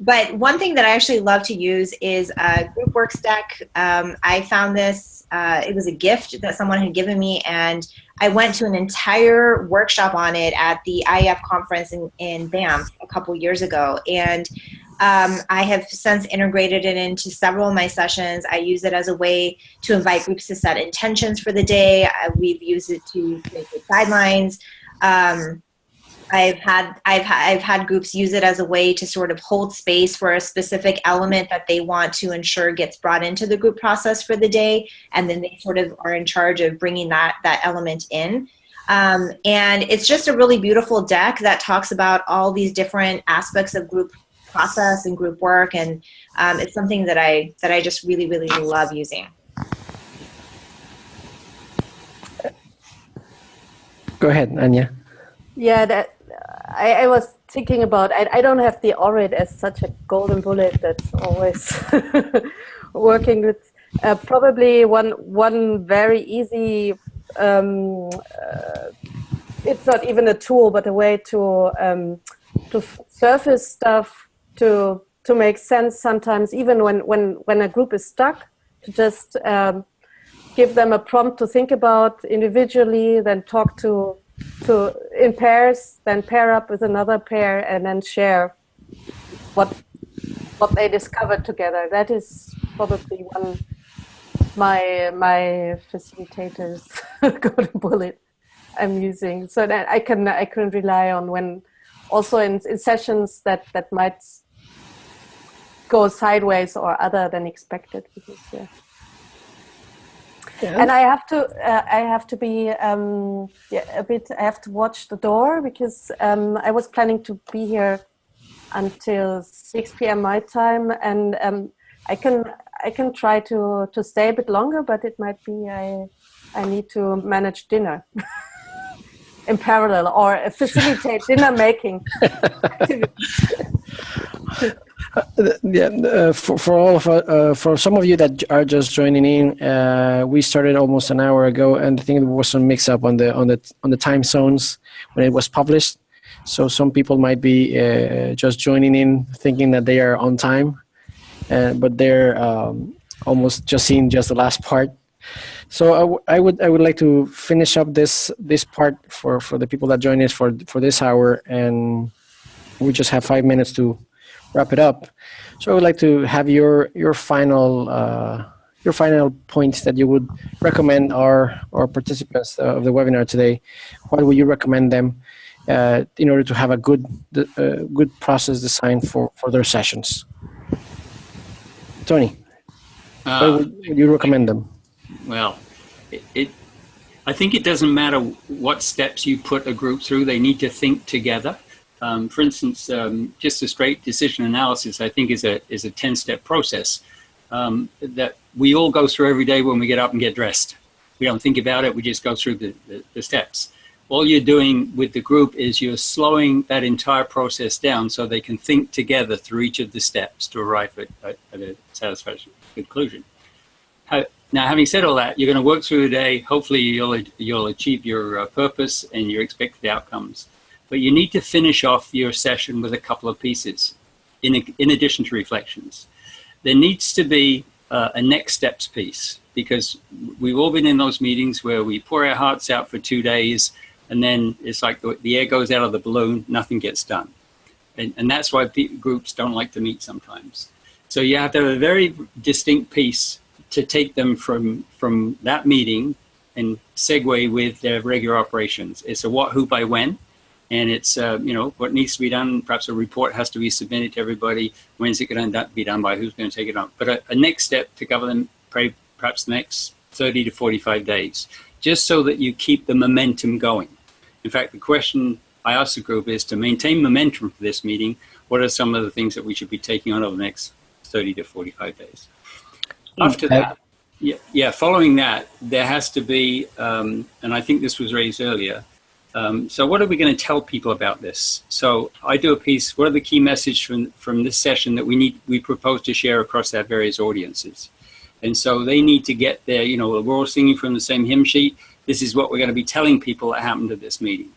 But one thing that I actually love to use is group work stack. I found this, it was a gift that someone had given me, and I went to an entire workshop on it at the IEF conference in Banff a couple years ago. And I have since integrated it into several of my sessions. I use it as a way to invite groups to set intentions for the day. We've used it to make guidelines. I've had groups use it as a way to sort of hold space for a specific element that they want to ensure gets brought into the group process for the day, and then they sort of are in charge of bringing that element in. And it's just a really beautiful deck that talks about all these different aspects of group process and group work, and it's something that I just really, really love using. Go ahead, Anja. Yeah, that I was thinking about. I don't have the ORID as such a golden bullet that's always working with. Probably one very easy. It's not even a tool, but a way to surface stuff to make sense sometimes, even when a group is stuck, to just give them a prompt to think about individually, then talk to in pairs, then pair up with another pair, and then share what they discovered together. That is probably one my facilitators golden bullet I'm using, so that I can rely on when also in sessions that might go sideways or other than expected, because and I have to be a bit. I have to watch the door, because I was planning to be here until 6 p.m. my time, and I can try to stay a bit longer, but it might be I need to manage dinner in parallel, or facilitate dinner making for all of for some of you that are just joining in, we started almost an hour ago, and I think there was some mix up on the time zones when it was published. So some people might be just joining in thinking that they are on time, but they're almost just seeing just the last part. So I would like to finish up this part for the people that join us for this hour, and we just have 5 minutes to wrap it up. So I would like to have your final points that you would recommend our participants of the webinar today. What would you recommend them in order to have a good process design for their sessions? Tony, what would you recommend them? Well, I think it doesn't matter what steps you put a group through. They need to think together. For instance, just a straight decision analysis, I think, is a 10-step process that we all go through every day when we get up and get dressed. We don't think about it. We just go through the steps. All you're doing with the group is you're slowing that entire process down so they can think together through each of the steps to arrive at a satisfactory conclusion. Now, having said all that, you're going to work through the day. Hopefully, you'll achieve your purpose and your expected outcomes. But you need to finish off your session with a couple of pieces, in addition to reflections. There needs to be a next steps piece, because we've all been in those meetings where we pour our hearts out for 2 days, and then it's like the air goes out of the balloon, nothing gets done. And that's why groups don't like to meet sometimes. So you have to have a very distinct piece to take them from that meeting and segue with their regular operations. It's a what, who, by, when. And it's, what needs to be done. Perhaps a report has to be submitted to everybody. When's it going to be done by? Who's going to take it on? But a next step to cover them, perhaps the next 30 to 45 days, just so that you keep the momentum going. In fact, the question I asked the group is to maintain momentum for this meeting. What are some of the things that we should be taking on over the next 30 to 45 days? After that, following that, there has to be, and I think this was raised earlier, so what are we going to tell people about this? So I do a piece, what are the key messages from this session that we propose to share across our various audiences? And so they need to get there, you know, we're all singing from the same hymn sheet. This is what we're going to be telling people that happened at this meeting.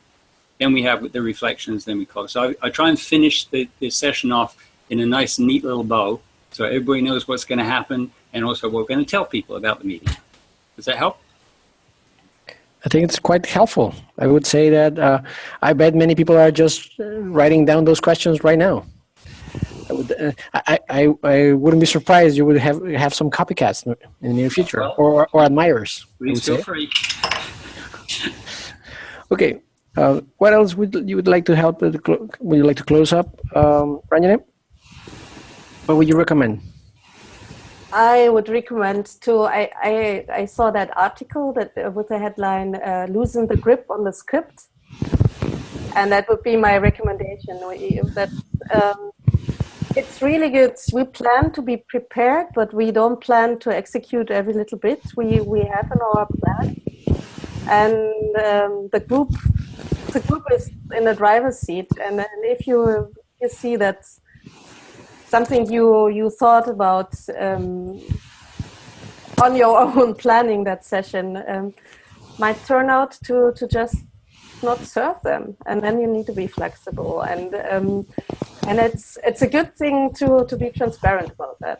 Then we have the reflections, then we close. So I try and finish the session off in a nice, neat little bow, so everybody knows what's going to happen, and also what we're going to tell people about the meeting. Does that help? I think it's quite helpful. I would say that I bet many people are just writing down those questions right now. I wouldn't be surprised you would have some copycats in the near future, or admirers. Please feel free. Okay. What else would you like to help? Would you like to close up, Rangineh? What would you recommend? I would recommend to. I saw that article that with the headline "Loosen the grip on the script," and that would be my recommendation. That it's really good. We plan to be prepared, but we don't plan to execute every little bit we have in our plan, and the group is in the driver's seat, and if you see that something you thought about on your own planning that session might turn out to just not serve them, and then you need to be flexible, and it's a good thing to be transparent about that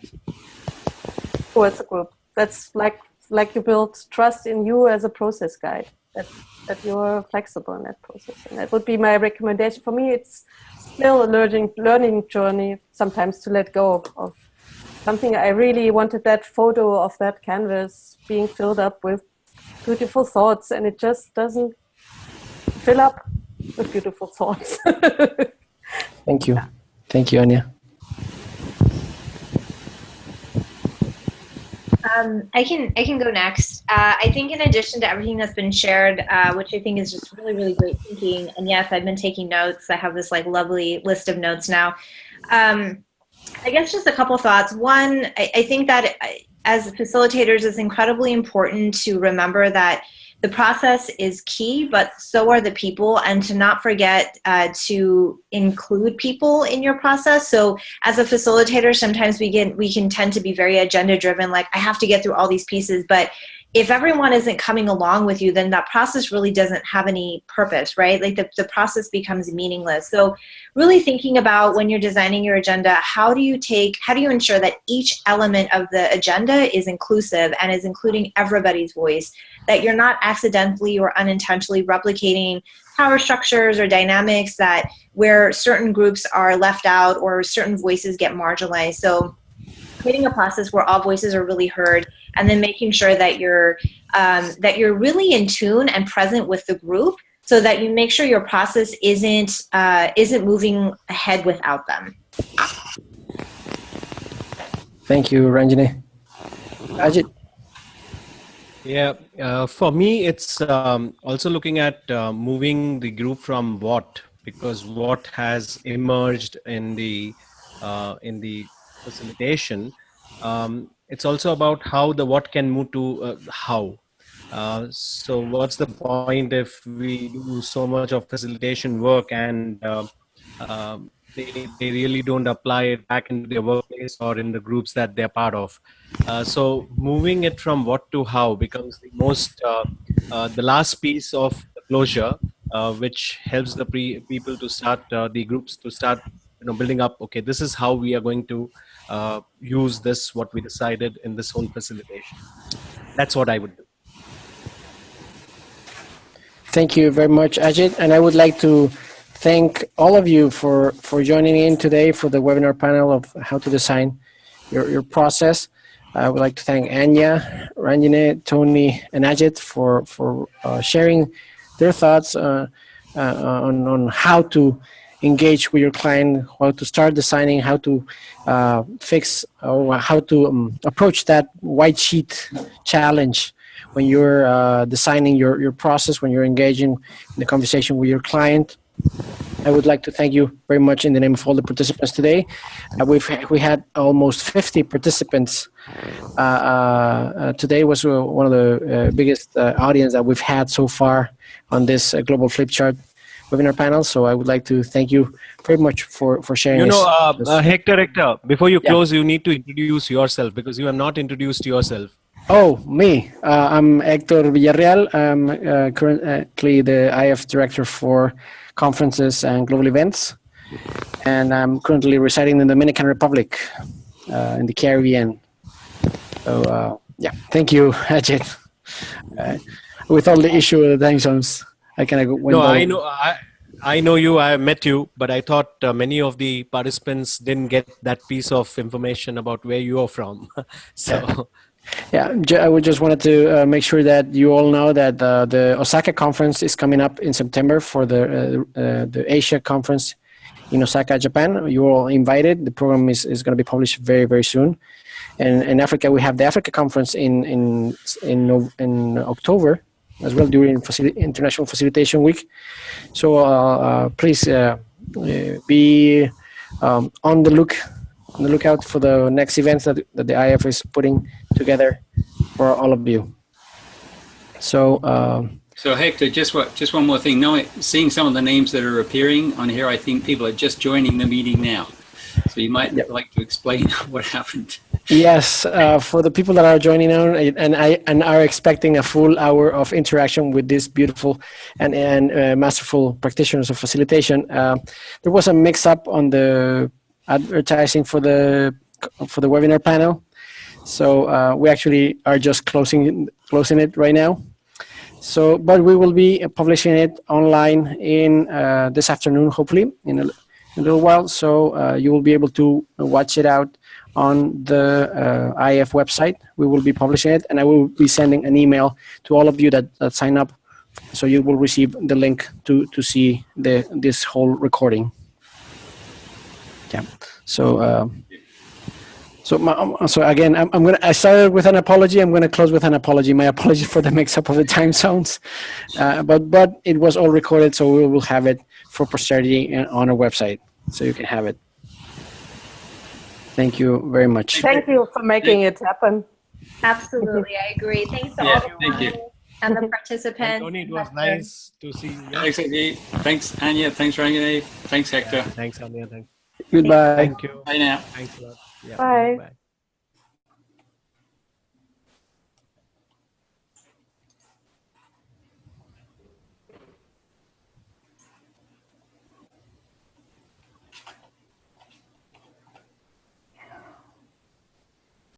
towards the group. That's like you build trust in you as a process guide, that you're flexible in that process. And that would be my recommendation. For me, it's still a learning journey sometimes to let go of something. I really wanted that photo of that canvas being filled up with beautiful thoughts, and it just doesn't fill up with beautiful thoughts. Thank you. Thank you, Anja. I can go next. I think in addition to everything that's been shared, which I think is just really, really great thinking, and yes, I've been taking notes. I have this like lovely list of notes now. I guess just a couple thoughts. One, I think that as facilitators, it's incredibly important to remember that the process is key, but so are the people, and to not forget to include people in your process. So as a facilitator, sometimes we can tend to be very agenda driven, like I have to get through all these pieces, but if everyone isn't coming along with you, then that process really doesn't have any purpose, right? Like the process becomes meaningless. So really thinking about when you're designing your agenda, how do you ensure that each element of the agenda is inclusive and is including everybody's voice, that you're not accidentally or unintentionally replicating power structures or dynamics that where certain groups are left out or certain voices get marginalized. So creating a process where all voices are really heard, and then making sure that you're really in tune and present with the group, so that you make sure your process isn't moving ahead without them. Thank you, Rangineh. Ajit. Yeah, for me, it's also looking at moving the group from what, because what has emerged in the facilitation. It's also about how the what can move to how. So what's the point if we do so much of facilitation work and they really don't apply it back into their workplace or in the groups that they're part of. So moving it from what to how becomes the most, the last piece of the closure, which helps the people to start, the groups to start building up, okay, this is how we are going to use this, what we decided in this whole facilitation. That's what I would do. Thank you very much, Ajit. And I would like to thank all of you for joining in today for the webinar panel of how to design your process. I would like to thank Anja, Rangineh, Tony, and Ajit for sharing their thoughts on how to engage with your client, how to start designing, how to fix, or how to approach that white sheet challenge when you're designing your process, when you're engaging in the conversation with your client. I would like to thank you very much in the name of all the participants today. We had almost 50 participants. Today was one of the biggest audience that we've had so far on this global flip chart webinar panel. So I would like to thank you very much for sharing. You know, this. Hector, before you close, you need to introduce yourself because you have not introduced yourself. Oh, me. I'm Hector Villarreal. I'm currently the IF director for conferences and global events. And I'm currently residing in the Dominican Republic in the Caribbean. So, yeah, thank you, Ajit. With all the issue of the time zones, I kind of went. No, I know you. I met you, but I thought many of the participants didn't get that piece of information about where you are from. So. Yeah, I would just wanted to make sure that you all know that the Osaka conference is coming up in September for the Asia conference in Osaka, Japan. You're all invited. The program is going to be published very, very soon. And in Africa, we have the Africa conference in October as well during International Facilitation Week. So please be on the lookout for the next events that the IF is putting together for all of you. So so Hector, just one more thing. Now, seeing some of the names that are appearing on here, I think people are just joining the meeting now. So you might like to explain what happened. Yes, for the people that are joining now and are expecting a full hour of interaction with these beautiful and masterful practitioners of facilitation, there was a mix-up on the advertising for the webinar panel, so we actually are just closing it right now. So, but we will be publishing it online in this afternoon, hopefully in a little while. So you will be able to watch it out on the IF website. We will be publishing it, and I will be sending an email to all of you that sign up, so you will receive the link to see this whole recording. Yeah. So so again, I started with an apology. I'm gonna close with an apology. My apology for the mix-up of the time zones, but it was all recorded, so we will have it for posterity on our website, so you can have it. Thank you very much. Thank you for making it happen. Absolutely, I agree. Thanks to all the thank and the participants. Tony, it was nice to see you. Thanks, Ajit. Thanks, Anja. Thanks, Rangineh. Thanks, Hector. Thanks, Anja. Thanks. Goodbye. Thank you. Bye now. Thanks a lot. Yeah, Bye. bye.